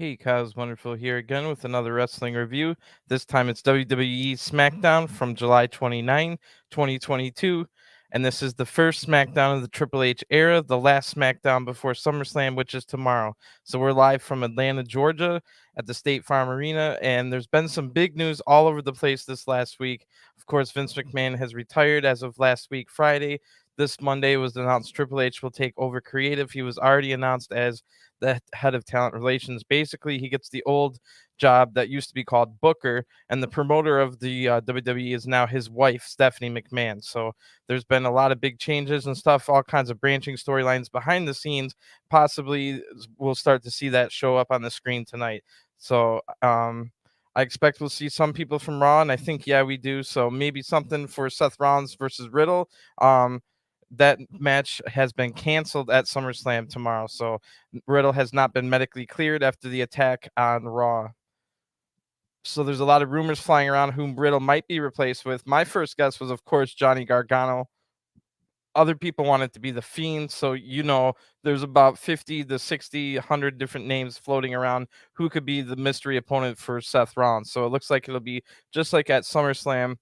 Hey, Kyle's Wonderful here again with another wrestling review. This time it's WWE Smackdown from July 29, 2022. And this is the first Smackdown of the Triple H era, the last Smackdown before SummerSlam, which is tomorrow. So we're live from Atlanta, Georgia at the State Farm Arena. And there's been some big news all over the place this last week. Of course, Vince McMahon has retired as of last week, Friday. This Monday was announced Triple H will take over creative. He was already announced as the head of talent relations. Basically, he gets the old job that used to be called Booker, and the promoter of the WWE is now his wife, Stephanie McMahon. So there's been a lot of big changes and stuff, all kinds of branching storylines behind the scenes. Possibly we'll start to see that show up on the screen tonight. So I expect we'll see some people from Raw, and I think, yeah, we do. So maybe something for Seth Rollins versus Riddle. That match has been canceled at SummerSlam tomorrow. So Riddle has not been medically cleared after the attack on Raw. So there's a lot of rumors flying around whom Riddle might be replaced with. My first guess was, of course, Johnny Gargano. Other people want it to be The Fiend. So, there's about 50 to 60, 100 different names floating around who could be the mystery opponent for Seth Rollins. So it looks like it'll be just like at SummerSlam,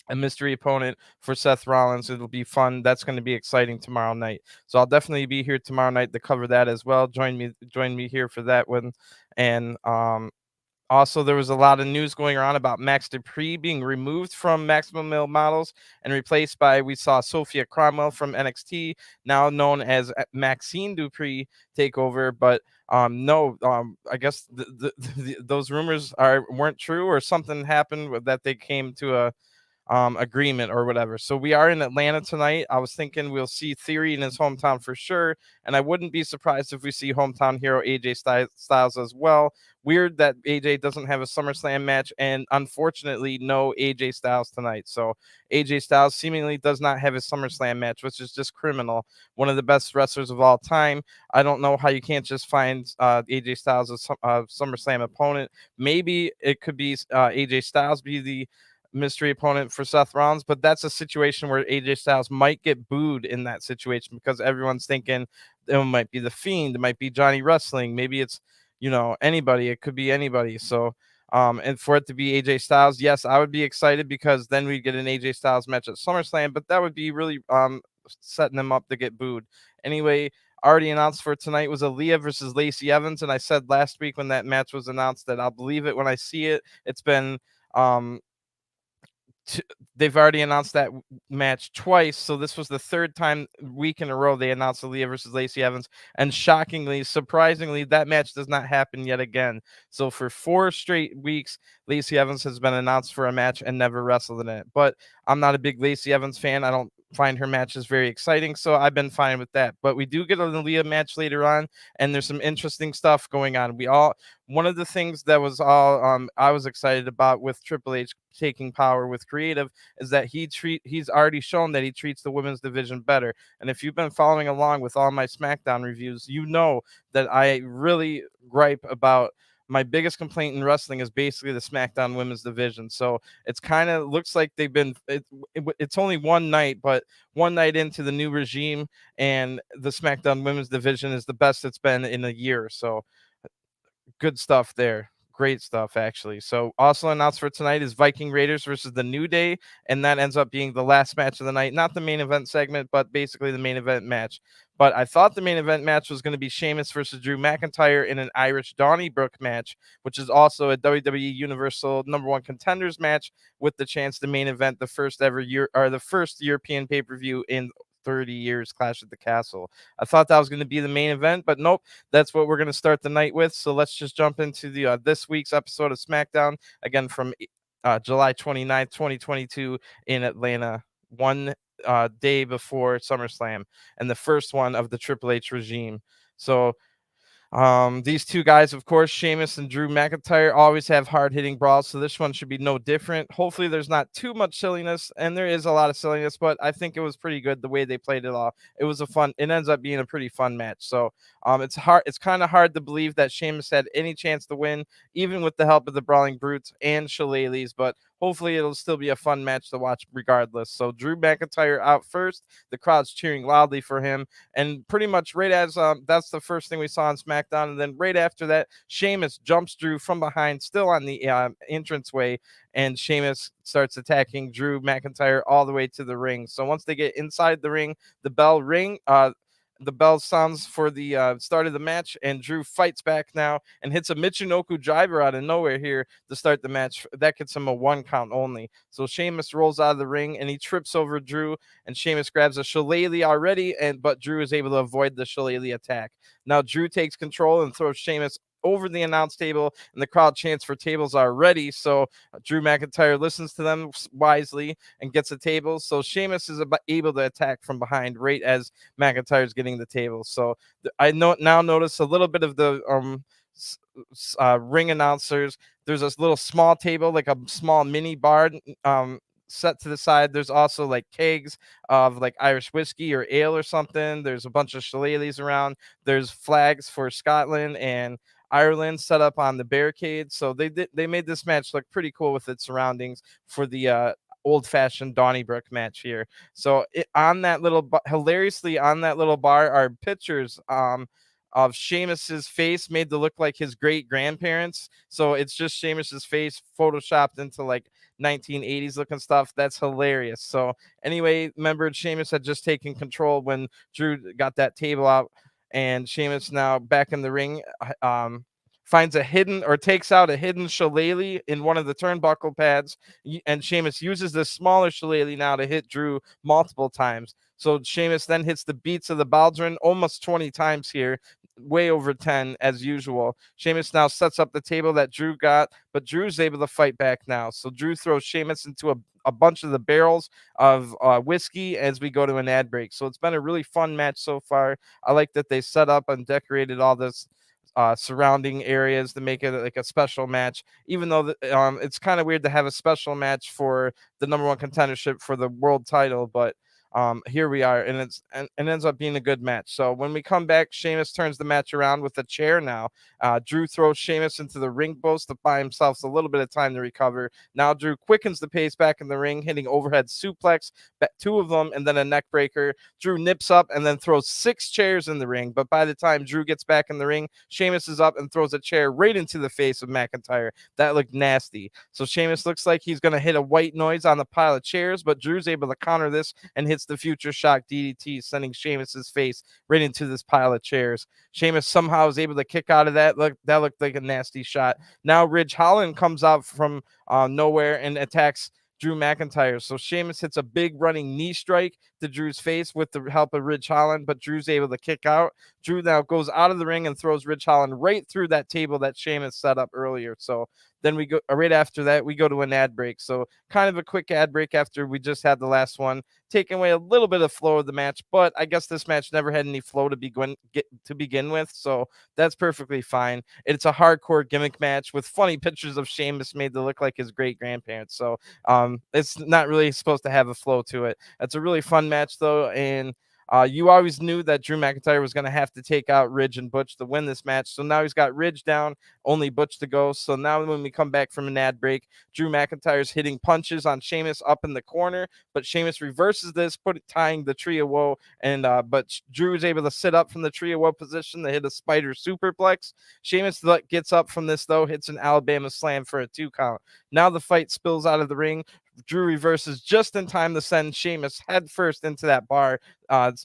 a mystery opponent for Seth Rollins. It'll be fun. That's going to be exciting tomorrow night. So I'll definitely be here tomorrow night to cover that as well. Join me here for that one. And also, there was a lot of news going around about Max Dupree being removed from Maximum Male Models and replaced by, we saw Sophia Cromwell from NXT, now known as Maxine Dupree, take over. But no, I guess those rumors weren't true, or something happened that they came to a agreement or whatever. So we are in Atlanta tonight. I was thinking we'll see Theory in his hometown for sure, and I wouldn't be surprised if we see hometown hero AJ Styles as well. Weird that AJ doesn't have a SummerSlam match, and unfortunately no AJ Styles tonight. So AJ Styles seemingly does not have a SummerSlam match, which is just criminal. One of the best wrestlers of all time. I don't know how you can't just find AJ Styles a SummerSlam opponent. Maybe it could be AJ Styles be the mystery opponent for Seth Rollins, but that's a situation where AJ Styles might get booed in that situation because everyone's thinking it might be The Fiend, it might be Johnny Wrestling, maybe it's anybody, it could be anybody. So and for it to be AJ Styles, yes, I would be excited because then we'd get an AJ Styles match at SummerSlam, but that would be really setting them up to get booed. Anyway, already announced for tonight was Aliyah versus Lacey Evans, and I said last week when that match was announced that I'll believe it when I see it. It's been they've already announced that match twice, so this was the third time week in a row they announced Aliyah versus Lacey Evans, and shockingly, surprisingly, that match does not happen yet again. So for 4 straight weeks, Lacey Evans has been announced for a match and never wrestled in it. But I'm not a big Lacey Evans fan. I don't find her matches very exciting, so I've been fine with that. But we do get an Aaliyah match later on, and there's some interesting stuff going on. One of the things that was all I was excited about with Triple H taking power with creative is that he's already shown that he treats the women's division better. And if you've been following along with all my SmackDown reviews, you know that I really gripe about my biggest complaint in wrestling is basically the SmackDown women's division. So it's kind of looks like it's only one night, but one night into the new regime, and the SmackDown women's division is the best it's been in a year. So good stuff there. Great stuff, actually. So also announced for tonight is Viking Raiders versus the New Day, and that ends up being the last match of the night. Not the main event segment, but basically the main event match. But I thought the main event match was going to be Sheamus versus Drew McIntyre in an Irish Donnybrook match, which is also a WWE Universal #1 Contenders match with the chance to main event the first European pay-per-view in 30 years, Clash at the Castle. I thought that was going to be the main event, but nope, that's what we're going to start the night with. So let's just jump into the this week's episode of SmackDown, again from July 29th, 2022 in Atlanta, one day before SummerSlam, and the first one of the Triple H regime. So these two guys, of course, Sheamus and Drew McIntyre, always have hard-hitting brawls, so this one should be no different. Hopefully there's not too much silliness, and there is a lot of silliness, but I think it was pretty good the way they played it off. It ends up being a pretty fun match. So it's kind of hard to believe that Sheamus had any chance to win, even with the help of the Brawling Brutes and Shillelaghs, but hopefully it'll still be a fun match to watch regardless. So Drew McIntyre out first. The crowd's cheering loudly for him. And pretty much right as that's the first thing we saw on SmackDown. And then right after that, Sheamus jumps Drew from behind, still on the entranceway, and Sheamus starts attacking Drew McIntyre all the way to the ring. So once they get inside the ring, the bell sounds for the start of the match, and Drew fights back now and hits a Michinoku driver out of nowhere here to start the match. That gets him a 1 count only. So Sheamus rolls out of the ring and he trips over Drew, and Sheamus grabs a shillelagh already, but Drew is able to avoid the shillelagh attack. Now Drew takes control and throws Sheamus over the announce table, and the crowd chants for tables already. So Drew McIntyre listens to them wisely and gets a table. So Sheamus is able to attack from behind right as McIntyre's getting the table. So I now notice a little bit of the ring announcers. There's this little small table, like a small mini bar set to the side. There's also like kegs of like Irish whiskey or ale or something. There's a bunch of shillelaghs around. There's flags for Scotland and Ireland set up on the barricade. So they made this match look pretty cool with its surroundings for the old-fashioned Donnybrook match here. So on that little hilariously on that little bar are pictures of Sheamus's face made to look like his great grandparents. So it's just Sheamus's face photoshopped into like 1980s looking stuff. That's hilarious. So anyway, remember Sheamus had just taken control when Drew got that table out, and Sheamus now back in the ring finds takes out a hidden shillelagh in one of the turnbuckle pads, and Sheamus uses this smaller shillelagh now to hit Drew multiple times. So Sheamus then hits the beats of the Baldwin almost 20 times here, way over 10 as usual. Sheamus now sets up the table that Drew got, but Drew's able to fight back now. So Drew throws Sheamus into a bunch of the barrels of whiskey as we go to an ad break. So it's been a really fun match so far. I like that they set up and decorated all this surrounding areas to make it like a special match, even though it's kind of weird to have a special match for the #1 contendership for the world title, but here we are, and it ends up being a good match. So when we come back, Sheamus turns the match around with a chair now. Drew throws Sheamus into the ring post to buy himself a little bit of time to recover. Now Drew quickens the pace back in the ring, hitting overhead suplex, 2 of them, and then a neck breaker. Drew nips up and then throws 6 chairs in the ring, but by the time Drew gets back in the ring, Sheamus is up and throws a chair right into the face of McIntyre. That looked nasty. So Sheamus looks like he's going to hit a white noise on the pile of chairs, but Drew's able to counter this and hits the future shock DDT, sending Sheamus's face right into this pile of chairs. Sheamus somehow is able to kick out of that. That looked like a nasty shot. Now Ridge Holland comes out from nowhere and attacks Drew McIntyre. So Sheamus hits a big running knee strike to Drew's face with the help of Ridge Holland, but Drew's able to kick out. Drew now goes out of the ring and throws Ridge Holland right through that table that Sheamus set up earlier. So then we go right after that, we go to an ad break. So kind of a quick ad break after we just had the last one, taking away a little bit of flow of the match, but I guess this match never had any flow to begin with, so that's perfectly fine. It's a hardcore gimmick match with funny pictures of Sheamus made to look like his great grandparents. So it's not really supposed to have a flow to it. It's a really fun match though, and you always knew that Drew McIntyre was going to have to take out Ridge and Butch to win this match. So now he's got Ridge down, only Butch to go. So now when we come back from an ad break, Drew McIntyre's hitting punches on Sheamus up in the corner, but Sheamus reverses this, tying the Tree of Woe, and but Drew is able to sit up from the Tree of Woe position to hit a spider superplex. Sheamus gets up from this though, hits an Alabama slam for a 2 count. Now the fight spills out of the ring. Drew reverses just in time to send Sheamus head first into that bar,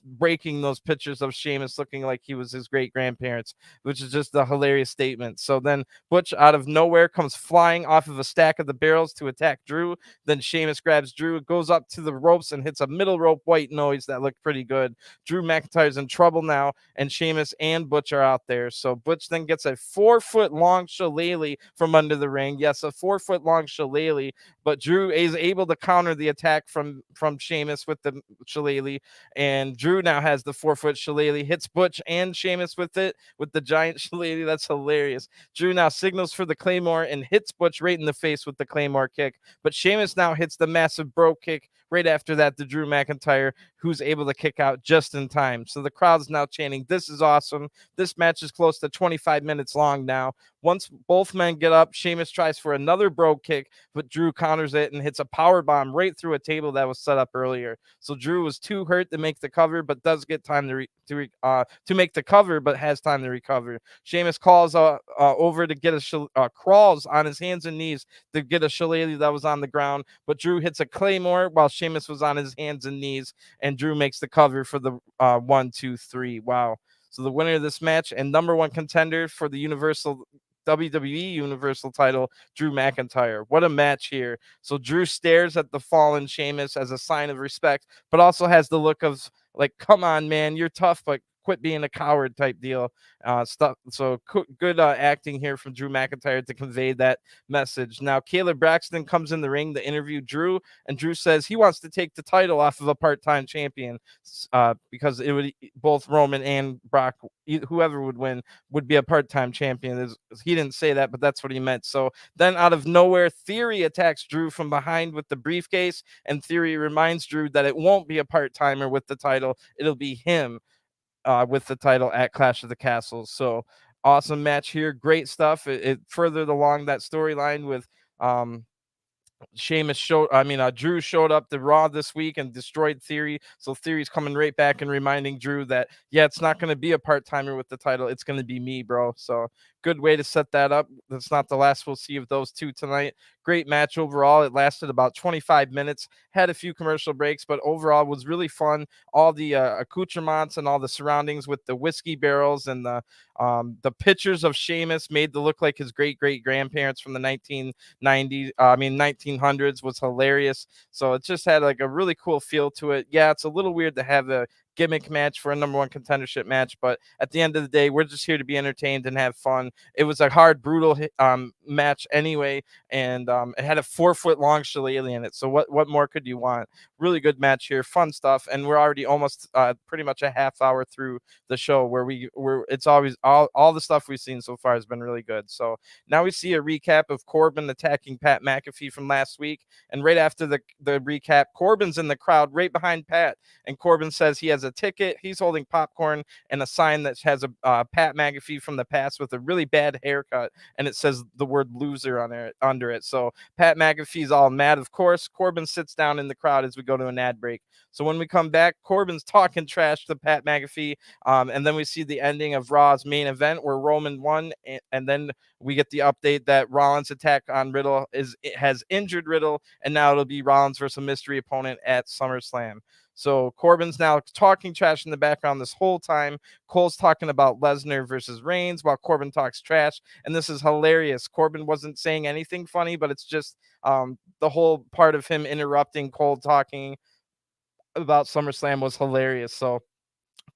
breaking those pictures of Sheamus looking like he was his great grandparents, which is just a hilarious statement. So then Butch out of nowhere comes flying off of a stack of the barrels to attack Drew. Then Sheamus grabs Drew, goes up to the ropes and hits a middle rope white noise that looked pretty good. Drew McIntyre's in trouble now, and Sheamus and Butch are out there. So Butch then gets a 4-foot long shillelagh from under the ring. Yes, a 4-foot long shillelagh, but Drew is able to counter the attack from Sheamus with the shillelagh, and Drew now has the 4-foot shillelagh, hits Butch and Sheamus with it, with the giant shillelagh. That's hilarious. Drew now signals for the Claymore and hits Butch right in the face with the Claymore kick, but Sheamus now hits the massive bro kick right after that to Drew McIntyre, who's able to kick out just in time. So the crowd's now chanting, "This is awesome." This match is close to 25 minutes long now. Once both men get up, Sheamus tries for another bro kick, but Drew counters it and hits a power bomb right through a table that was set up earlier. So Drew was too hurt to make the cover, but does get time to make the cover, but has time to recover. Sheamus calls over to get crawls on his hands and knees to get a shillelagh that was on the ground, but Drew hits a claymore while Sheamus was on his hands and knees, and Drew makes the cover for the 1, 2, 3. Wow. So the winner of this match and number one contender for the WWE Universal title, Drew McIntyre. What a match here. So Drew stares at the fallen Sheamus as a sign of respect, but also has the look of like, come on, man, you're tough, but quit being a coward type deal. Good acting here from Drew McIntyre to convey that message. Now, Kayla Braxton comes in the ring to interview Drew, and Drew says he wants to take the title off of a part-time champion because it would both Roman and Brock, whoever would win, would be a part-time champion. He didn't say that, but that's what he meant. So then out of nowhere, Theory attacks Drew from behind with the briefcase, and Theory reminds Drew that it won't be a part-timer with the title. It'll be him with the title at Clash of the Castles. So awesome match here. Great stuff. It furthered along that storyline with Drew showed up to Raw this week and destroyed Theory. So Theory's coming right back and reminding Drew that, yeah, it's not going to be a part-timer with the title. It's going to be me, bro. So good way to set that up. That's not the last we'll see of those two tonight. Great match overall. It lasted about 25 minutes, had a few commercial breaks, but overall was really fun. All the accoutrements and all the surroundings with the whiskey barrels and the pictures of Sheamus made to look like his great-great-grandparents from the 1900s was hilarious. So it just had like a really cool feel to it. Yeah, it's a little weird to have a gimmick match for a number one contendership match, but at the end of the day, we're just here to be entertained and have fun. It was a hard, brutal match anyway, and it had a 4-foot long shillelagh in it. So what more could you want? Really good match here, fun stuff, and we're already almost pretty much a half hour through the show where it's always all the stuff we've seen so far has been really good. So now we see a recap of Corbin attacking Pat McAfee from last week, and right after the recap, Corbin's in the crowd right behind Pat, and Corbin says he has a ticket. He's holding popcorn and a sign that has a Pat McAfee from the past with a really bad haircut, and it says the word loser under it. So Pat McAfee's all mad, of course. Corbin sits down in the crowd as we go to an ad break. So when we come back, Corbin's talking trash to Pat McAfee, and then we see the ending of Raw's main event where Roman won, and then we get the update that Rollins' attack on Riddle has injured Riddle, and now it'll be Rollins versus a mystery opponent at SummerSlam. So Corbin's now talking trash in the background this whole time. Cole's talking about Lesnar versus Reigns while Corbin talks trash, and this is hilarious. Corbin wasn't saying anything funny, but it's just the whole part of him interrupting Cole talking about SummerSlam was hilarious. So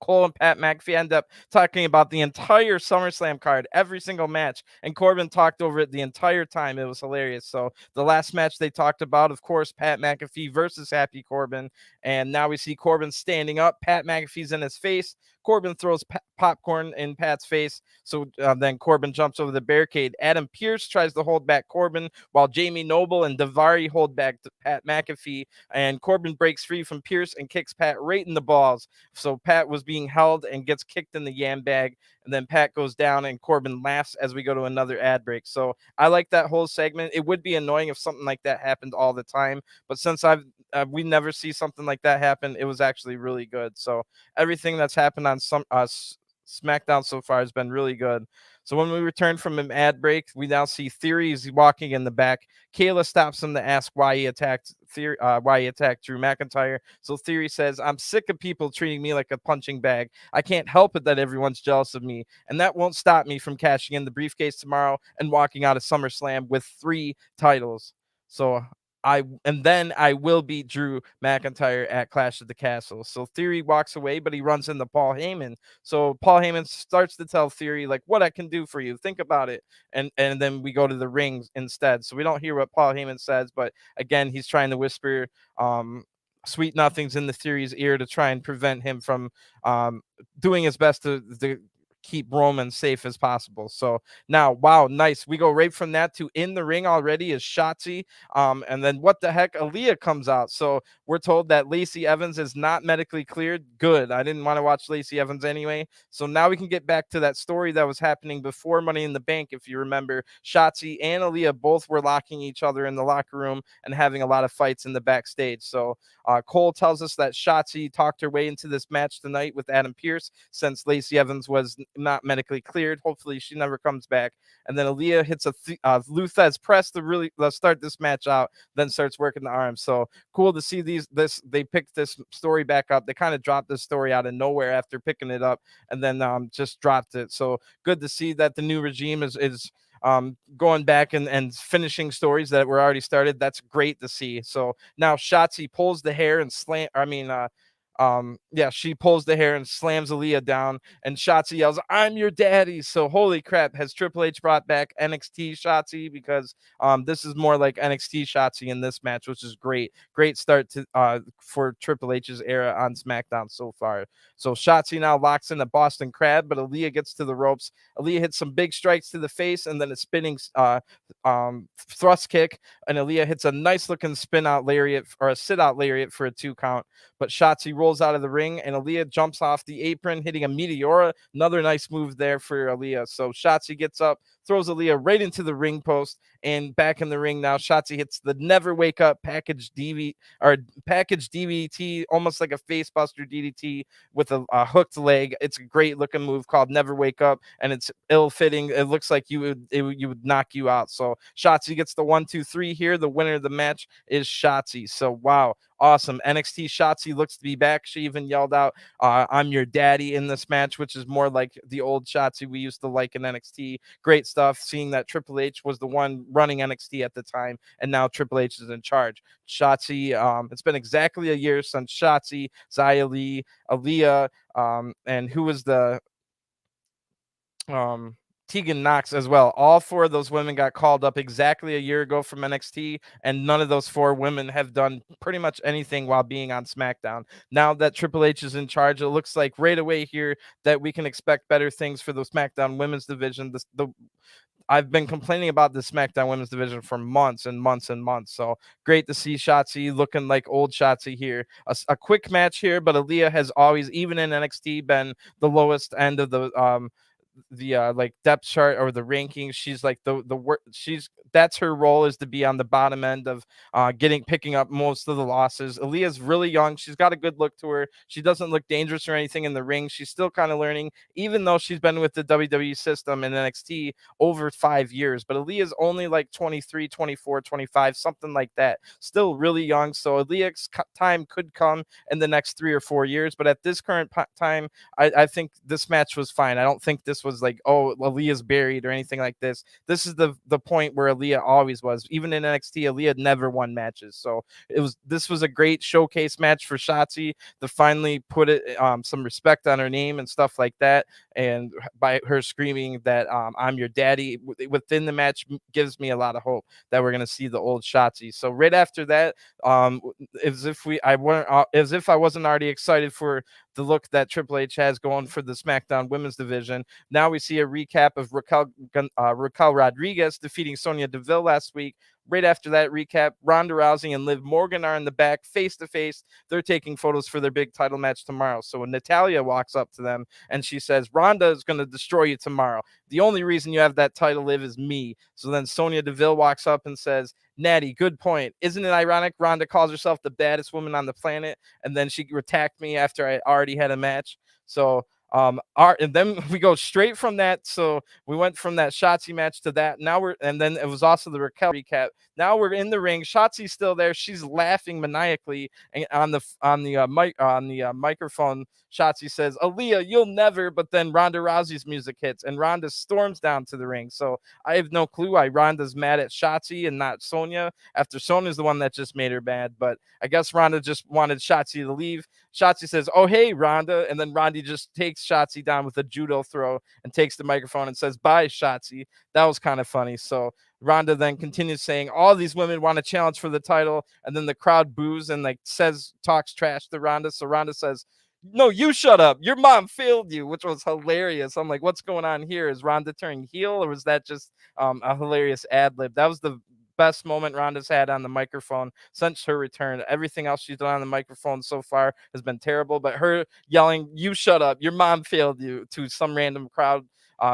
Cole and Pat McAfee end up talking about the entire SummerSlam card, every single match, and Corbin talked over it the entire time. It was hilarious. So the last match they talked about, of course, Pat McAfee versus Happy Corbin, and now we see Corbin standing up. Pat McAfee's in his face. Corbin throws popcorn in Pat's face, so then Corbin jumps over the barricade. Adam Pearce tries to hold back Corbin, while Jamie Noble and Daivari hold back Pat McAfee, and Corbin breaks free from Pearce and kicks Pat right in the balls. So Pat was being held and gets kicked in the yam bag, and then Pat goes down and Corbin laughs as we go to another ad break. So I like that whole segment. It would be annoying if something like that happened all the time, but since we never see something like that happen, it was actually really good. So everything that's happened on SmackDown so far has been really good. So when we return from an ad break, we now see Theory is walking in the back. Kayla stops him to ask why he attacked Drew McIntyre. So Theory says, "I'm sick of people treating me like a punching bag. I can't help it that everyone's jealous of me, and that won't stop me from cashing in the briefcase tomorrow and walking out of SummerSlam with 3 titles. So I will beat Drew McIntyre at Clash of the Castle." So Theory walks away, but he runs into Paul Heyman. So Paul Heyman starts to tell Theory like what I can do for you. Think about it. And then we go to the ring instead. So we don't hear what Paul Heyman says, but again, he's trying to whisper sweet nothings in the Theory's ear to try and prevent him from doing his best to keep Roman safe as possible. So now, wow, nice. We go right from that to in the ring already is Shotzi. And then what the heck? Aliyah comes out. So we're told that Lacey Evans is not medically cleared. Good. I didn't want to watch Lacey Evans anyway. So now we can get back to that story that was happening before Money in the Bank. If you remember, Shotzi and Aliyah both were locking each other in the locker room and having a lot of fights in the backstage. So Cole tells us that Shotzi talked her way into this match tonight with Adam Pearce since Lacey Evans was not medically cleared. Hopefully she never comes back. And then Aliyah hits a Luthez press to really start this match out, then starts working the arms. So cool to see they picked this story back up. They kind of dropped this story out of nowhere after picking it up and then just dropped it. So good to see that the new regime is going back and finishing stories that were already started. That's great to see. So now Shotzi pulls the hair and she pulls the hair and slams Aliyah down, and Shotzi yells, "I'm your daddy." So holy crap, has Triple H brought back NXT Shotzi? Because this is more like NXT Shotzi in this match, which is great. Great start to for Triple H's era on SmackDown so far. So Shotzi now locks in a Boston Crab, but Aliyah gets to the ropes. Aliyah hits some big strikes to the face and then a spinning thrust kick, and Aliyah hits a nice looking spin out lariat or a sit out lariat for a 2 count. But Shotzi rolls out of the ring and Aliyah jumps off the apron, hitting a Meteora. Another nice move there for Aliyah. So Shotzi gets up, throws Aliyah right into the ring post, and back in the ring now. Shotzi hits the Never Wake Up package DDT, almost like a facebuster DDT with a hooked leg. It's a great looking move called Never Wake Up, and it's ill fitting. It looks like you would knock you out. So Shotzi gets the 1, 2, 3 here. The winner of the match is Shotzi. So wow. Awesome. NXT Shotzi looks to be back. She even yelled out, "I'm your daddy" in this match, which is more like the old Shotzi we used to like in NXT. Great stuff. Seeing that Triple H was the one running NXT at the time, and now Triple H is in charge. Shotzi, it's been exactly a year since Shotzi, Xia Li, Aliyah, and who was the Tegan Knox as well. All 4 of those women got called up exactly a year ago from NXT, and none of those 4 women have done pretty much anything while being on SmackDown. Now that Triple H is in charge, it looks like right away here that we can expect better things for the SmackDown women's division. I've been complaining about the SmackDown women's division for months and months and months. So great to see Shotzi looking like old Shotzi here. A quick match here, but Aliyah has always, even in NXT, been the lowest end of the like depth chart or the rankings. She's like that's her role, is to be on the bottom end of picking up most of the losses. Aliyah's really young. She's got a good look to her. She doesn't look dangerous or anything in the ring. She's still kind of learning, even though she's been with the WWE system in NXT over 5 years. But Aliyah's only like 23, 24, 25, something like that. Still really young. So Aliyah's time could come in the next 3 or 4 years. But at this current time, I think this match was fine. I don't think this was like, oh, Aliyah's buried or anything like this. This is the point where Aliyah always was. Even in NXT, Aliyah never won matches. So this was a great showcase match for Shotzi to finally put some respect on her name and stuff like that. And by her screaming that "I'm your daddy" within the match gives me a lot of hope that we're gonna see the old Shotzi. So right after that, as if I wasn't already excited for the look that Triple H has going for the SmackDown Women's Division. Now we see a recap of Raquel Rodriguez defeating Sonya Deville last week. Right after that recap, Ronda Rousey and Liv Morgan are in the back face to face. They're taking photos for their big title match tomorrow. So when Natalya walks up to them and she says, "Ronda is going to destroy you tomorrow. The only reason you have that title, Liv, is me." So then Sonya Deville walks up and says, "Natty, good point. Isn't it ironic Ronda calls herself the baddest woman on the planet, and then she attacked me after I already had a match?" So and then we go straight from that. So we went from that Shotzi match to that. And then it was also the Raquel recap. Now we're in the ring. Shotzi's still there. She's laughing maniacally, and on the microphone, Shotzi says, "Aliyah, you'll never." But then Ronda Rousey's music hits, and Ronda storms down to the ring. So I have no clue why Ronda's mad at Shotzi and not Sonya, after Sonya's the one that just made her mad. But I guess Ronda just wanted Shotzi to leave. Shotzi says, "Oh, hey, Ronda." And then Ronda just takes Shotzi down with a judo throw and takes the microphone and says, "Bye, Shotzi." That was kind of funny. So Ronda then continues saying, all these women want a challenge for the title. And then the crowd boos and talks trash to Ronda. So Ronda says, no, you shut up. Your mom failed you, which was hilarious. I'm like, what's going on here? Is Ronda turning heel, or was that just a hilarious ad lib? That was the best moment Ronda's had on the microphone since her return. Everything else she's done on the microphone so far has been terrible, but her yelling, "You shut up. Your mom failed you," to some random crowd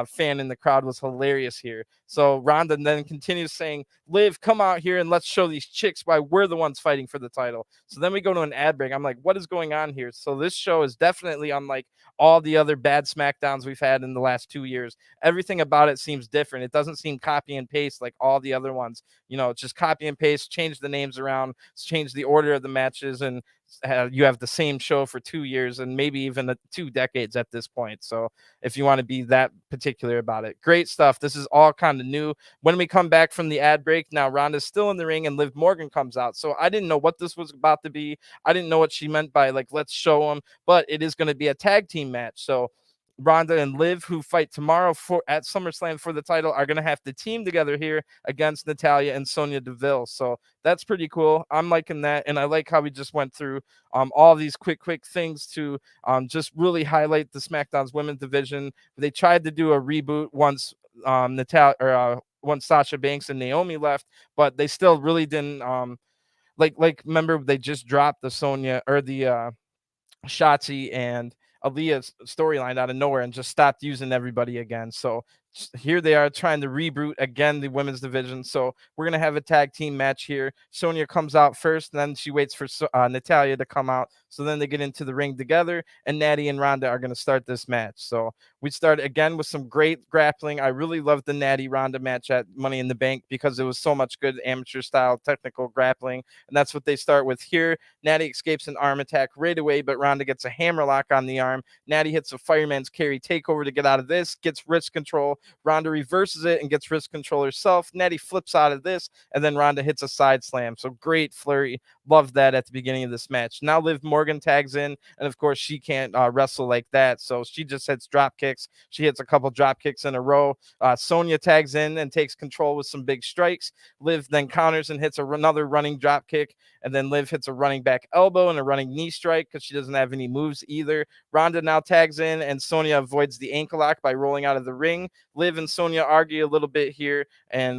fan in the crowd was hilarious here. So Ronda then continues saying, "Liv, come out here and let's show these chicks why we're the ones fighting for the title." So then we go to an ad break. I'm like, what is going on here? So this show is definitely unlike all the other bad SmackDowns we've had in the last 2 years. Everything about it seems different. It doesn't seem copy and paste like all the other ones. It's just copy and paste, change the names around, change the order of the matches, and you have the same show for 2 years and maybe even 2 decades at this point. So if you want to be that particular about it, great stuff. This is all kind of new. When we come back from the ad break, now Ronda's still in the ring and Liv Morgan comes out. So I didn't know what this was about to be. I didn't know what she meant by like, let's show them, but it is going to be a tag team match. So Ronda and Liv, who fight tomorrow at SummerSlam for the title, are going to have to team together here against Natalya and Sonya Deville. So that's pretty cool. I'm liking that, and I like how we just went through all these quick things to just really highlight the SmackDown's women's division. They tried to do a reboot once once Sasha Banks and Naomi left, but they still really didn't like remember they just dropped the Sonya or the Shotzi and Aliyah's storyline out of nowhere and just stopped using everybody again. So here they are trying to reboot again the women's division. So we're going to have a tag team match here. Sonya comes out first, and then she waits for Natalya to come out. So then they get into the ring together, and Natty and Ronda are going to start this match. So we start again with some great grappling. I really loved the Natty Ronda match at Money in the Bank because it was so much good amateur style technical grappling. And that's what they start with here. Natty escapes an arm attack right away, but Ronda gets a hammerlock on the arm. Natty hits a fireman's carry takeover to get out of this, gets wrist control. Ronda reverses it and gets wrist control herself. Natty flips out of this, and then Ronda hits a side slam. So great flurry. Loved that at the beginning of this match. Now Liv Morgan tags in, and of course she can't wrestle like that, so she just hits drop kicks. She hits a couple drop kicks in a row. Sonya tags in and takes control with some big strikes. Liv then counters and hits another running drop kick, and then Liv hits a running back elbow and a running knee strike because she doesn't have any moves either. Ronda now tags in, and Sonya avoids the ankle lock by rolling out of the ring. Liv and Sonya argue a little bit here, and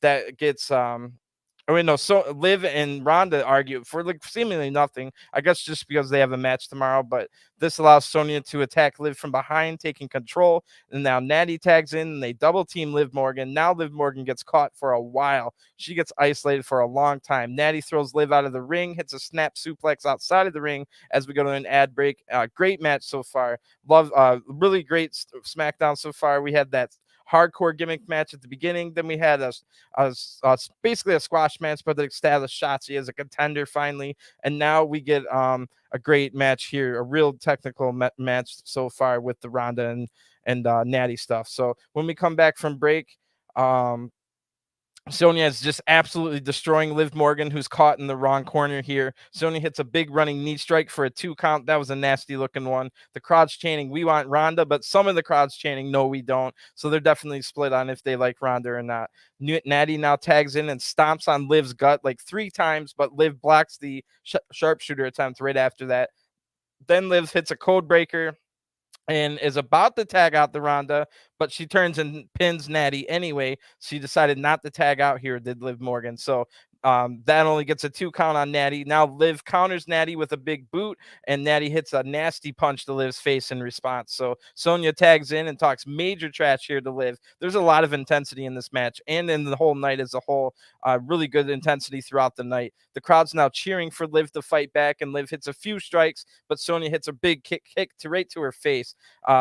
that gets so Liv and Ronda argue for like seemingly nothing. I guess just because they have a match tomorrow, but this allows Sonya to attack Liv from behind, taking control. And now Natty tags in and they double team Liv Morgan. Now Liv Morgan gets caught for a while. She gets isolated for a long time. Natty throws Liv out of the ring, hits a snap suplex outside of the ring as we go to an ad break. Great match so far. Love, really great SmackDown so far. We had that hardcore gimmick match at the beginning. Then we had basically a squash match, but they established Shotzi as a contender finally. And now we get a great match here, a real technical match so far with the Ronda and Natty stuff. So when we come back from break, Sonya is just absolutely destroying Liv Morgan, who's caught in the wrong corner here. Sonya hits a big running knee strike for a 2 count. That was a nasty looking one. The crowd's chanting, "We want Ronda," but some of the crowd's chanting, "No, we don't." So they're definitely split on if they like Ronda or not. Natty now tags in and stomps on Liv's gut like 3 times, but Liv blocks the sharpshooter attempt right after that. Then Liv hits a code breaker and is about to tag out the Ronda, but she turns and pins Natty anyway. She decided not to tag out here, did Liv Morgan. So that only gets a 2 count on Natty. Now Liv counters Natty with a big boot, and Natty hits a nasty punch to Liv's face in response. So Sonya tags in and talks major trash here to Liv. There's a lot of intensity in this match and in the whole night as a whole. Really good intensity throughout the night. The crowd's now cheering for Liv to fight back, and Liv hits a few strikes, but Sonya hits a big kick right to her face.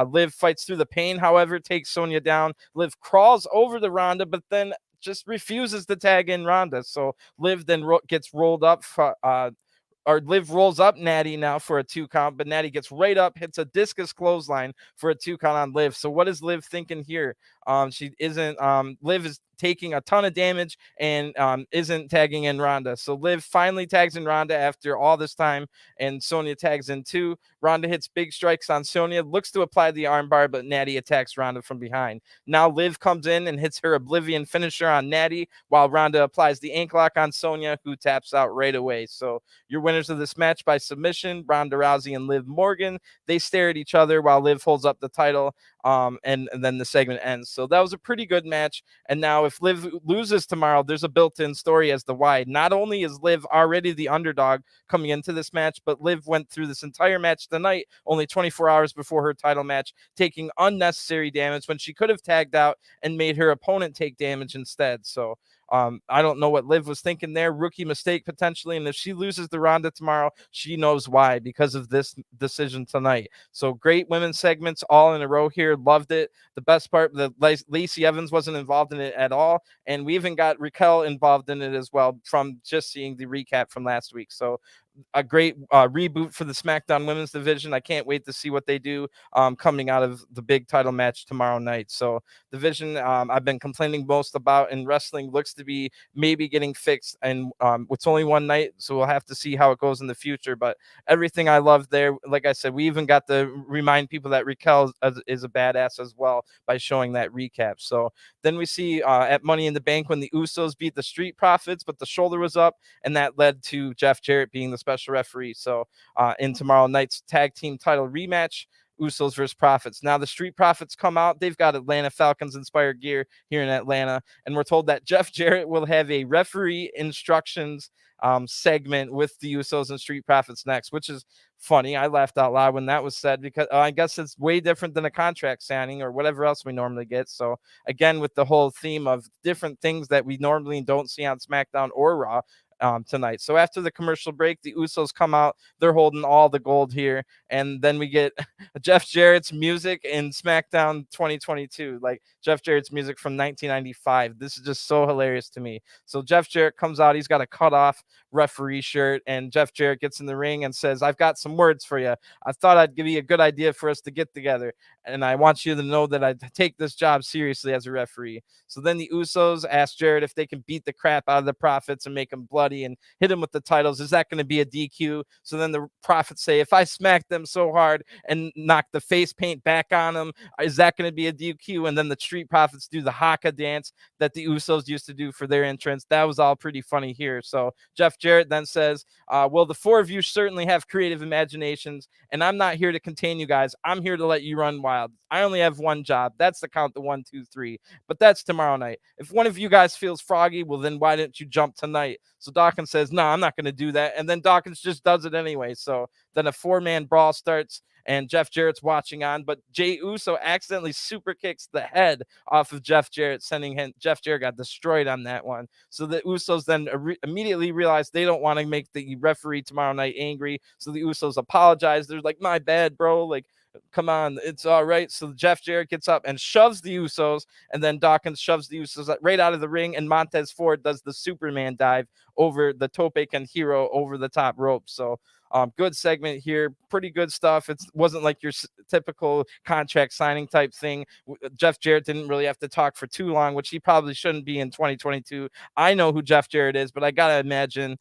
Liv fights through the pain, however, takes Sonya down. Liv crawls over the Ronda, but then just refuses to tag in Ronda. So Liv then gets rolled up or Liv rolls up Natty now for a 2 count, but Natty gets right up, hits a discus clothesline for a 2 count on Liv. So what is Liv thinking here? She isn't. Liv is taking a ton of damage and isn't tagging in Ronda. So Liv finally tags in Ronda after all this time, and Sonya tags in too. Ronda hits big strikes on Sonya, looks to apply the armbar, but Natty attacks Ronda from behind. Now Liv comes in and hits her Oblivion finisher on Natty, while Ronda applies the ankle lock on Sonya, who taps out right away. So your winners of this match by submission, Ronda Rousey and Liv Morgan. They stare at each other while Liv holds up the title, and then the segment ends. So that was a pretty good match. And now if Liv loses tomorrow, there's a built-in story as to why. Not only is Liv already the underdog coming into this match, but Liv went through this entire match tonight, only 24 hours before her title match, taking unnecessary damage when she could have tagged out and made her opponent take damage instead. So I don't know what Liv was thinking there. Rookie mistake potentially. And if she loses the Ronda tomorrow, she knows why, because of this decision tonight. So great women's segments all in a row here. Loved it. The best part, the Lacey Evans wasn't involved in it at all. And we even got Raquel involved in it as well from just seeing the recap from last week. So a great reboot for the SmackDown women's division. I can't wait to see what they do coming out of the big title match tomorrow night. So division I've been complaining most about in wrestling looks to be maybe getting fixed, and it's only one night, so we'll have to see how it goes in the future. But everything I love there, like I said, we even got to remind people that Raquel is a badass as well by showing that recap. So then we see at Money in the Bank when the Usos beat the Street Profits, but the shoulder was up, and that led to Jeff Jarrett being the special referee. So in tomorrow night's tag team title rematch, Usos versus Profits. Now the Street Profits come out. They've got Atlanta Falcons inspired gear here in Atlanta, and we're told that Jeff Jarrett will have a referee instructions segment with the Usos and Street Profits next, which is funny. I laughed out loud when that was said, because I guess it's way different than a contract signing or whatever else we normally get. So again, with the whole theme of different things that we normally don't see on SmackDown or Raw tonight. So after the commercial break, the Usos come out. They're holding all the gold here. And then we get Jeff Jarrett's music in SmackDown 2022, like Jeff Jarrett's music from 1995. This is just so hilarious to me. So Jeff Jarrett comes out. He's got a cut off referee shirt, and Jeff Jarrett gets in the ring and says, "I've got some words for you. I thought I'd give you a good idea for us to get together. And I want you to know that I take this job seriously as a referee." So then the Usos ask Jarrett if they can beat the crap out of the Profits and make them bloody and hit him with the titles. Is that going to be a DQ? So then the Profits say, "If I smack them so hard and knock the face paint back on them, is that going to be a DQ?" And then the Street Profits do the haka dance that the Usos used to do for their entrance. That was all pretty funny here. So Jeff Jarrett then says, well, the four of you certainly have creative imaginations, and I'm not here to contain you guys. I'm here to let you run wild. I only have one job. That's to count the 1, 2, 3. But that's tomorrow night. If one of you guys feels froggy, well, then why didn't you jump tonight? So Dawkins says, no, I'm not going to do that. And then Dawkins just does it anyway. So then a 4-man brawl starts, and Jeff Jarrett's watching on, but Jey Uso accidentally super kicks the head off of Jeff Jarrett, sending him. Jeff Jarrett got destroyed on that one. So the Usos then immediately realize they don't want to make the referee tomorrow night angry. So the Usos apologize. They're like, "My bad, bro. Like, come on, it's all right." So Jeff Jarrett gets up and shoves the Usos, and then Dawkins shoves the Usos right out of the ring, and Montez Ford does the Superman dive over the Tope Con Hero over the top rope. So good segment here. Pretty good stuff. It wasn't like your typical contract signing type thing. Jeff Jarrett didn't really have to talk for too long, which he probably shouldn't be in 2022. I know who Jeff Jarrett is, but I got to imagine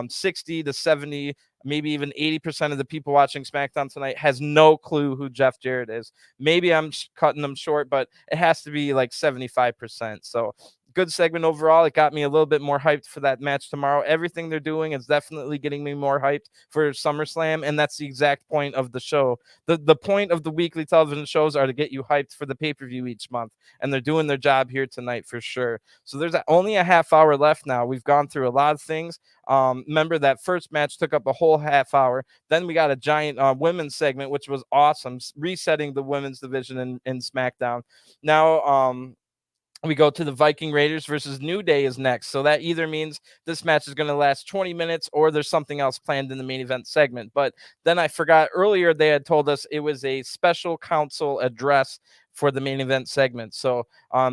60 to 70, maybe even 80% of the people watching SmackDown tonight has no clue who Jeff Jarrett is. Maybe I'm cutting them short, but it has to be like 75%. So good segment overall. It got me a little bit more hyped for that match tomorrow. Everything they're doing is definitely getting me more hyped for SummerSlam, and that's the exact point of the show. The point of the weekly television shows are to get you hyped for the pay-per-view each month, and they're doing their job here tonight for sure. So there's only a half hour left now. We've gone through a lot of things. Remember that first match took up a whole half hour. Then we got a giant women's segment, which was awesome, resetting the women's division in SmackDown. Now, we go to the Viking Raiders versus New Day is next. So that either means this match is going to last 20 minutes or there's something else planned in the main event segment. But then I forgot earlier they had told us it was a special counsel address for the main event segment. So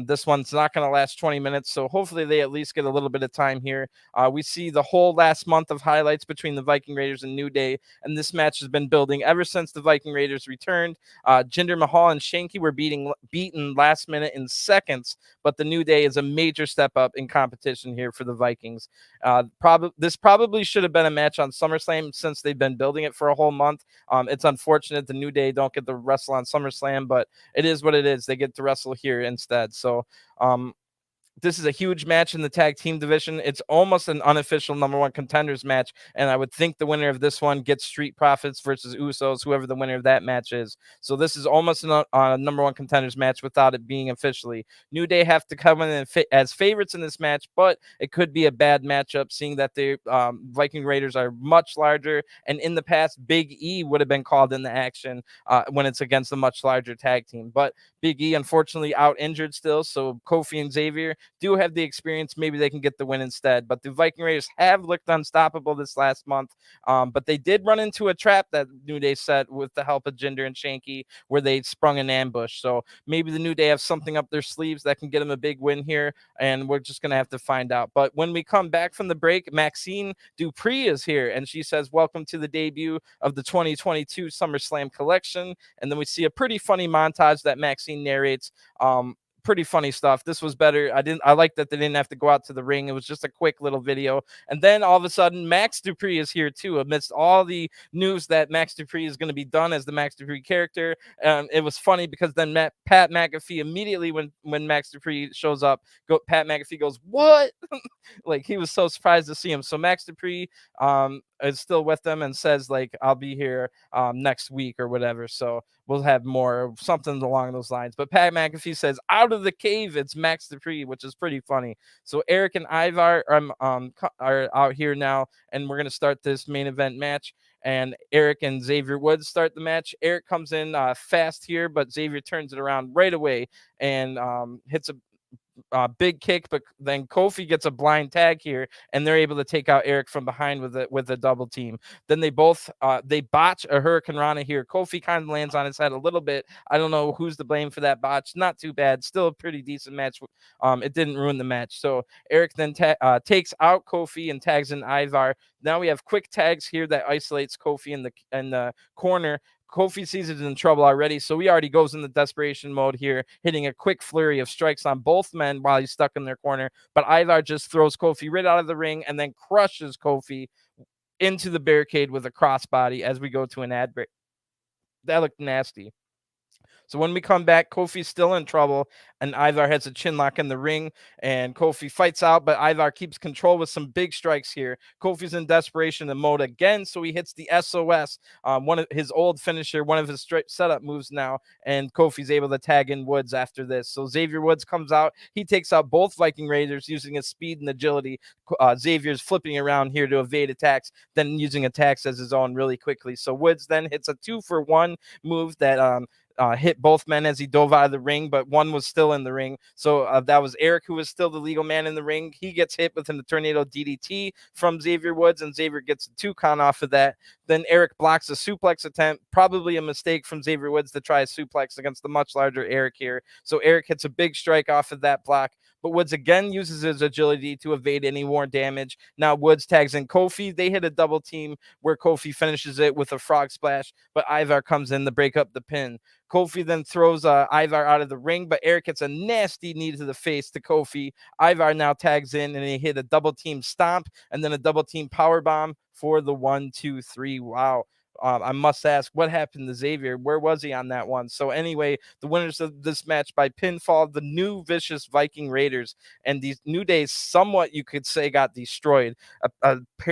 this one's not going to last 20 minutes. So hopefully they at least get a little bit of time here. We see the whole last month of highlights between the Viking Raiders and New Day, and this match has been building ever since the Viking Raiders returned. Jinder Mahal and Shanky were beaten last minute in seconds, but the New Day is a major step up in competition here for the Vikings. This probably should have been a match on SummerSlam since they've been building it for a whole month. It's unfortunate the New Day don't get to wrestle on SummerSlam, but it is what it is. They get to wrestle here instead. So this is a huge match in the tag team division. It's almost an unofficial number one contenders match, and I would think the winner of this one gets Street Profits versus Usos, whoever the winner of that match is. So this is almost a number one contenders match without it being officially. New Day have to come in as favorites in this match, but it could be a bad matchup, seeing that the Viking Raiders are much larger, and in the past, Big E would have been called into action when it's against a much larger tag team. But Big E, unfortunately, out injured still, so Kofi and Xavier do have the experience. Maybe they can get the win instead. But the Viking Raiders have looked unstoppable this last month. But they did run into a trap that New Day set with the help of Jinder and Shanky, where they sprung an ambush. So maybe the New Day have something up their sleeves that can get them a big win here, and we're just going to have to find out. But when we come back from the break, Maxine Dupree is here, and she says, "Welcome to the debut of the 2022 SummerSlam collection." And then we see a pretty funny montage that Maxine narrates. Pretty funny stuff. This was better. I like that they didn't have to go out to the ring. It was just a quick little video. And then all of a sudden, Max Dupree is here too, amidst all the news that Max Dupree is going to be done as the Max Dupree character. It was funny because then Pat McAfee immediately, when Max Dupree shows up, Pat McAfee goes, "What?" Like, he was so surprised to see him. So Max Dupree is still with them and says, like, "I'll be here next week," or whatever. So we'll have more, something along those lines. But Pat McAfee says, "Out of the cave, it's Max Dupree," which is pretty funny. So Erik and Ivar are out here now, and we're going to start this main event match. And Erik and Xavier Woods start the match. Erik comes in fast here, but Xavier turns it around right away and hits a big kick, but then Kofi gets a blind tag here, and they're able to take out Erik from behind with a double team. Then they both they botch a Hurricane Rana here. Kofi kind of lands on his head a little bit. I don't know who's to blame for that botch. Not too bad. Still a pretty decent match. It didn't ruin the match. So Erik then takes out Kofi and tags in Ivar. Now we have quick tags here that isolates Kofi in the corner. Kofi sees he's in trouble already, so he already goes into desperation mode here, hitting a quick flurry of strikes on both men while he's stuck in their corner. But Ivar just throws Kofi right out of the ring and then crushes Kofi into the barricade with a crossbody as we go to an ad break. That looked nasty. So when we come back, Kofi's still in trouble, and Ivar has a chin lock in the ring, and Kofi fights out, but Ivar keeps control with some big strikes here. Kofi's in desperation mode again, so he hits the SOS, one of his old finisher, one of his setup moves now, and Kofi's able to tag in Woods after this. So Xavier Woods comes out. He takes out both Viking Raiders using his speed and agility. Xavier's flipping around here to evade attacks, then using attacks as his own really quickly. So Woods then hits a 2-for-1 move that hit both men as he dove out of the ring, but one was still in the ring. So that was Erik, who was still the legal man in the ring. He gets hit with a tornado DDT from Xavier Woods, and Xavier gets a 2 count off of that. Then Erik blocks a suplex attempt, probably a mistake from Xavier Woods to try a suplex against the much larger Erik here. So Erik hits a big strike off of that block, but Woods again uses his agility to evade any more damage. Now Woods tags in Kofi. They hit a double team where Kofi finishes it with a frog splash, but Ivar comes in to break up the pin. Kofi then throws Ivar out of the ring, but Erik hits a nasty knee to the face to Kofi. Ivar now tags in, and he hit a double team stomp and then a double team power bomb for the 1, 2, 3. Wow. I must ask, what happened to Xavier? Where was he on that one? So anyway, the winners of this match by pinfall, the new vicious Viking Raiders, and these New Days somewhat, you could say, got destroyed.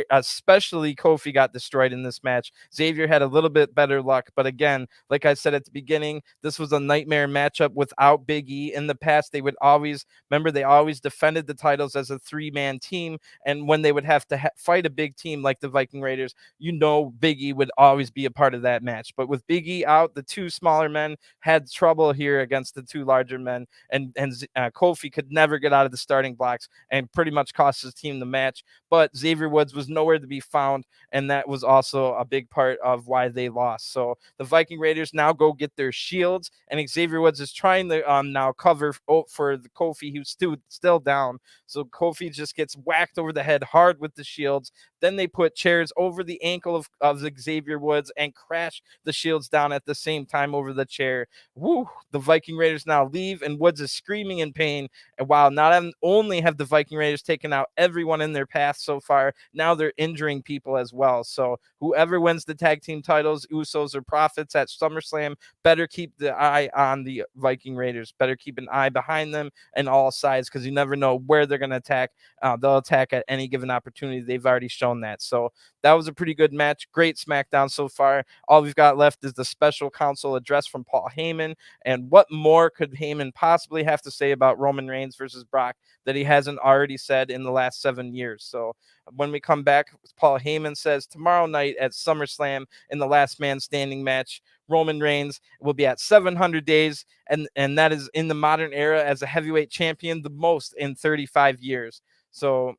Especially Kofi got destroyed in this match. Xavier had a little bit better luck, but again, like I said at the beginning, this was a nightmare matchup without Big E. In the past, they would always, remember, they always defended the titles as a 3-man team, and when they would have to fight a big team like the Viking Raiders, Big E would always always be a part of that match. But with Big E out, the two smaller men had trouble here against the two larger men, and Kofi could never get out of the starting blocks and pretty much cost his team the match. But Xavier Woods was nowhere to be found, and that was also a big part of why they lost. So the Viking Raiders now go get their shields, and Xavier Woods is trying to now cover for the Kofi, who's still down. So Kofi just gets whacked over the head hard with the shields. Then they put chairs over the ankle of Xavier Woods and crash the shields down at the same time over the chair. Woo! The Viking Raiders now leave, and Woods is screaming in pain. And while not only have the Viking Raiders taken out everyone in their path so far, now they're injuring people as well. So whoever wins the tag team titles, Usos or Profits at SummerSlam, better keep the eye on the Viking Raiders. Better keep an eye behind them and all sides, because you never know where they're going to attack. They'll attack at any given opportunity. They've already shown that. So that was a pretty good match. Great SmackDown so far. All we've got left is the special counsel address from Paul Heyman. And what more could Heyman possibly have to say about Roman Reigns versus Brock that he hasn't already said in the last 7 years? So when we come back, Paul Heyman says tomorrow night at SummerSlam in the last man standing match, Roman Reigns will be at 700 days, and that is in the modern era as a heavyweight champion, the most in 35 years. So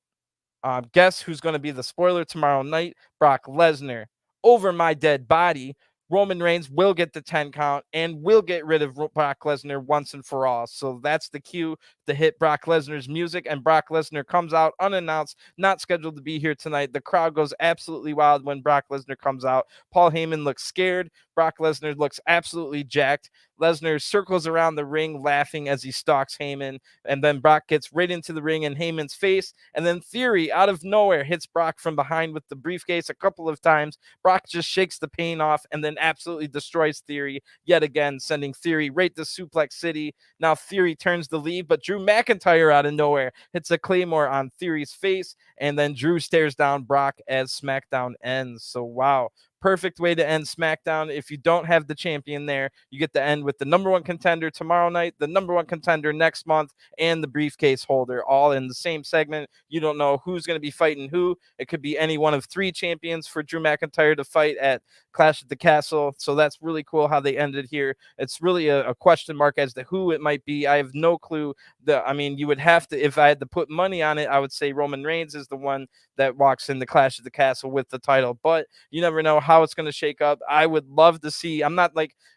guess who's going to be the spoiler tomorrow night? Brock Lesnar. Over my dead body, Roman Reigns will get the 10 count and will get rid of Brock Lesnar once and for all. So that's the cue to hit Brock Lesnar's music, and Brock Lesnar comes out unannounced, not scheduled to be here tonight. The crowd goes absolutely wild when Brock Lesnar comes out. Paul Heyman looks scared. Brock Lesnar looks absolutely jacked. Lesnar circles around the ring laughing as he stalks Heyman, and then Brock gets right into the ring in Heyman's face, and then Theory out of nowhere hits Brock from behind with the briefcase a couple of times. Brock just shakes the pain off and then absolutely destroys Theory yet again, sending Theory right to Suplex City. Now Theory turns to leave, but Drew McIntyre out of nowhere hits a Claymore on Theory's face, and then Drew stares down Brock as SmackDown ends. So wow, perfect way to end SmackDown. If you don't have the champion there, you get to end with the number one contender tomorrow night, the number one contender next month, and the briefcase holder all in the same segment. You don't know who's going to be fighting who. It could be any one of 3 champions for Drew McIntyre to fight at Clash at the Castle. So that's really cool how they ended here. It's really a question mark as to who it might be. I have no clue. I mean, you would have to, if I had to put money on it, I would say Roman Reigns is the one that walks in the Clash at the Castle with the title, but you never know how it's going to shake up. I would love to see.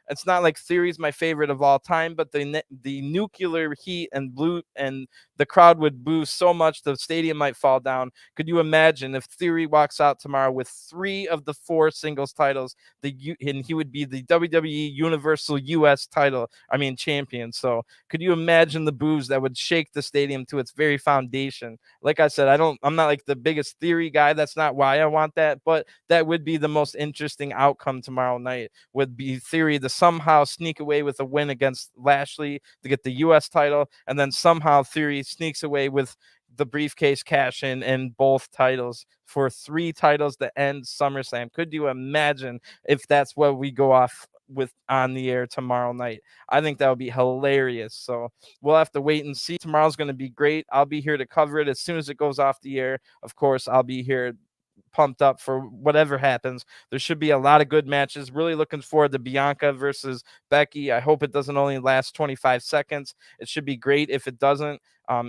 It's not like Theory's my favorite of all time, but the nuclear heat and the crowd would boo so much the stadium might fall down. Could you imagine if Theory walks out tomorrow with 3 of the 4 singles titles, and he would be the WWE Universal US champion. So could you imagine the boos that would shake the stadium to its very foundation? Like I said, I'm not like the biggest Theory guy. That's not why I want that, but that would be the most interesting outcome tomorrow night, would be Theory to somehow sneak away with a win against Lashley to get the US title, and then somehow Theory sneaks away with the briefcase cash in and both titles for 3 titles to end SummerSlam. Could you imagine if that's what we go off with on the air tomorrow night? I think that would be hilarious. So we'll have to wait and see. Tomorrow's going to be great. I'll be here to cover it as soon as it goes off the air. Of course, I'll be here pumped up for whatever happens. There should be a lot of good matches. Really looking forward to Bianca versus Becky. I hope it doesn't only last 25 seconds. It should be great if it doesn't.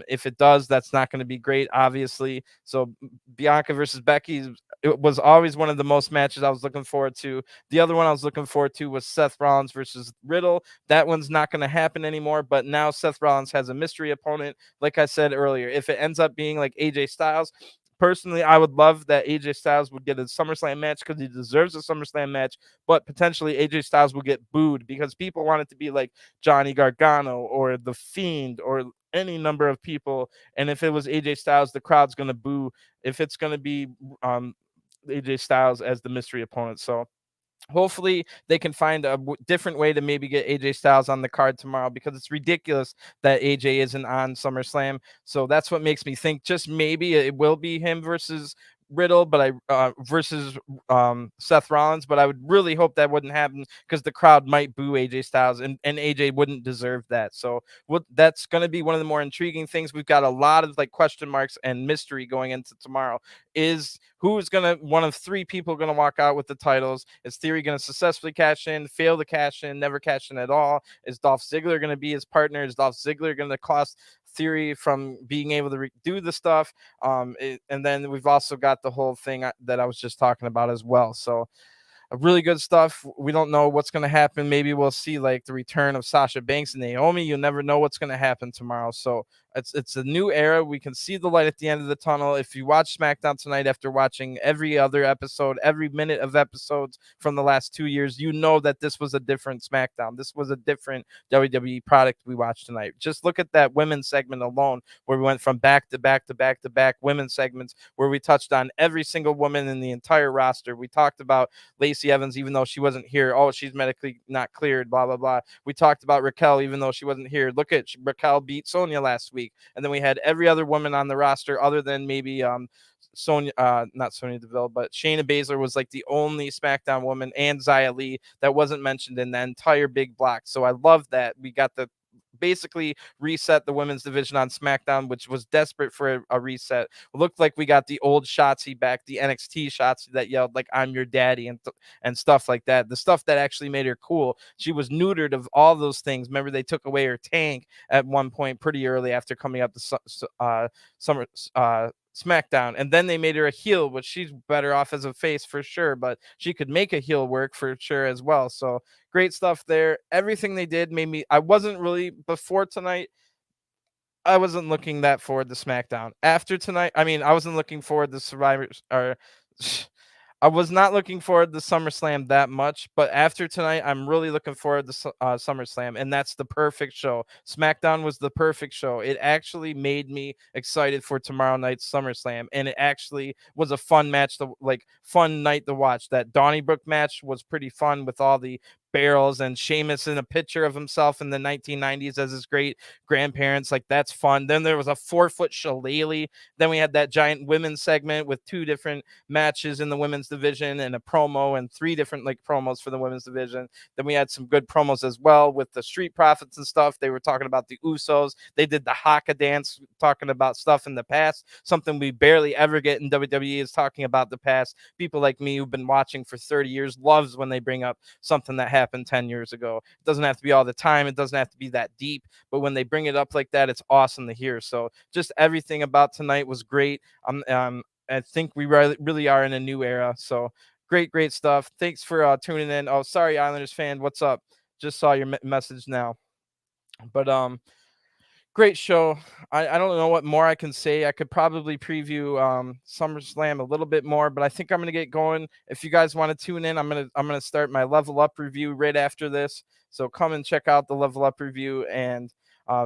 If it does, that's not going to be great, obviously. So Bianca versus Becky, it was always one of the most matches I was looking forward to. The other one I was looking forward to was Seth Rollins versus Riddle. That one's not going to happen anymore, but now Seth Rollins has a mystery opponent. Like I said earlier, if it ends up being like AJ Styles, personally, I would love that AJ Styles would get a SummerSlam match because he deserves a SummerSlam match, but potentially AJ Styles will get booed because people want it to be like Johnny Gargano or The Fiend or any number of people. And if it was AJ Styles, the crowd's going to boo if it's going to be AJ Styles as the mystery opponent. So hopefully they can find a different way to maybe get AJ Styles on the card tomorrow, because it's ridiculous that AJ isn't on SummerSlam. So that's what makes me think just maybe it will be him versus Riddle, but versus Seth Rollins, but I would really hope that wouldn't happen because the crowd might boo AJ Styles, and AJ wouldn't deserve that. So that's going to be one of the more intriguing things. We've got a lot of like question marks and mystery going into tomorrow. Is who's gonna one of three people gonna walk out with the titles? Is Theory gonna successfully cash in, fail to cash in, never cash in at all? Is Dolph Ziggler gonna be his partner? Is Dolph Ziggler gonna cost Theory from being able to do the stuff? And then we've also got the whole thing that I was just talking about as well. So really good stuff. We don't know what's going to happen. Maybe we'll see like the return of Sasha Banks and Naomi. You'll never know what's going to happen tomorrow. So it's a new era. We can see the light at the end of the tunnel. If you watch SmackDown tonight after watching every other episode, every minute of episodes from the last 2 years, you know that this was a different SmackDown. This was a different WWE product we watched tonight. Just look at that women's segment alone, where we went from back to back to back to back women's segments, where we touched on every single woman in the entire roster. We talked about Lacey Evans, even though she wasn't here. Oh, she's medically not cleared, blah, blah, blah. We talked about Raquel, even though she wasn't here. Look at Raquel beat Sonya last week. And then we had every other woman on the roster other than maybe Sonya, not Sonya Deville, but Shayna Baszler was like the only SmackDown woman, and Xia Li that wasn't mentioned in the entire big block. So I love that we got the basically reset the women's division on SmackDown, which was desperate for a reset. It looked like we got the old Shotzi back, the NXT Shotzi that yelled like "I'm your daddy" and stuff like that. The stuff that actually made her cool. She was neutered of all those things. Remember, they took away her tank at one point pretty early after coming up the summer. SmackDown, and then they made her a heel, which she's better off as a face for sure, but she could make a heel work for sure as well. So great stuff there. Everything they did made me, I wasn't really, before tonight, I wasn't looking that forward to SmackDown. After tonight, I mean, I wasn't looking forward to Survivors, or I was not looking forward to SummerSlam that much, but after tonight, I'm really looking forward to SummerSlam, and that's the perfect show. SmackDown was the perfect show. It actually made me excited for tomorrow night's SummerSlam, and it actually was a fun match, fun night to watch. That Donnybrook match was pretty fun with all the barrels and Sheamus in a picture of himself in the 1990s as his great grandparents. Like, that's fun. Then there was a 4-foot shillelagh. Then we had that giant women's segment with 2 different matches in the women's division and a promo, and 3 different like promos for the women's division. Then we had some good promos as well with the Street Profits and stuff. They were talking about the Usos. They did the haka dance, talking about stuff in the past. Something we barely ever get in WWE is talking about the past. People like me who've been watching for 30 years loves when they bring up something that happened 10 years ago. It doesn't have to be all the time. It doesn't have to be that deep, but when they bring it up like that, it's awesome to hear. So just everything about tonight was great. I think we really are in a new era. So great stuff. Thanks for tuning in. Oh, sorry, Islanders fan. What's up? Just saw your message now. But great show. I don't know what more I can say. I could probably preview SummerSlam a little bit more, but I think I'm gonna get going. If you guys want to tune in, I'm gonna start my Level Up review right after this. So come and check out the Level Up review. And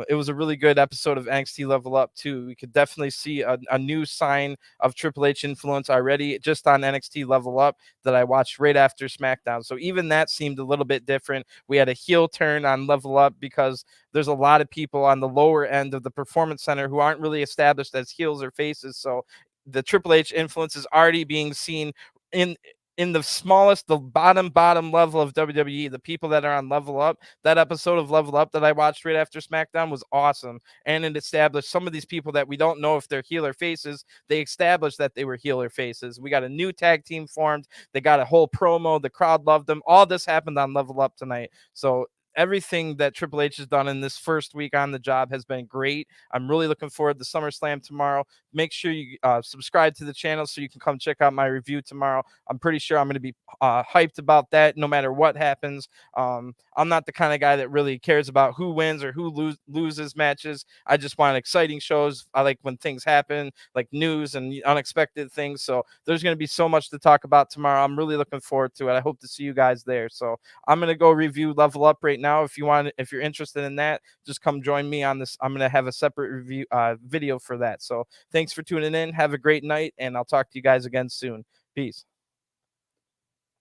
it was a really good episode of NXT Level Up too. We could definitely see a new sign of Triple H influence already just on NXT Level Up that I watched right after SmackDown. So even that seemed a little bit different. We had a heel turn on Level Up because there's a lot of people on the lower end of the Performance Center who aren't really established as heels or faces. So the Triple H influence is already being seen in the smallest, the bottom level of WWE, the people that are on Level Up. That episode of Level Up that I watched right after SmackDown was awesome. And it established some of these people that we don't know if they're heel or faces. They established that they were heel or faces. We got a new tag team formed. They got a whole promo. The crowd loved them. All this happened on Level Up tonight. So everything that Triple H has done in this first week on the job has been great. I'm really looking forward to SummerSlam tomorrow. Make sure you subscribe to the channel so you can come check out my review tomorrow. I'm pretty sure I'm going to be hyped about that no matter what happens. I'm not the kind of guy that really cares about who wins or who loses matches. I just want exciting shows. I like when things happen, like news and unexpected things. So there's going to be so much to talk about tomorrow. I'm really looking forward to it. I hope to see you guys there. So I'm going to go review Level Up right now. If you're interested in that, just come join me on this. I'm going to have a separate review video for that. So thanks for tuning in. Have a great night, and I'll talk to you guys again soon. Peace.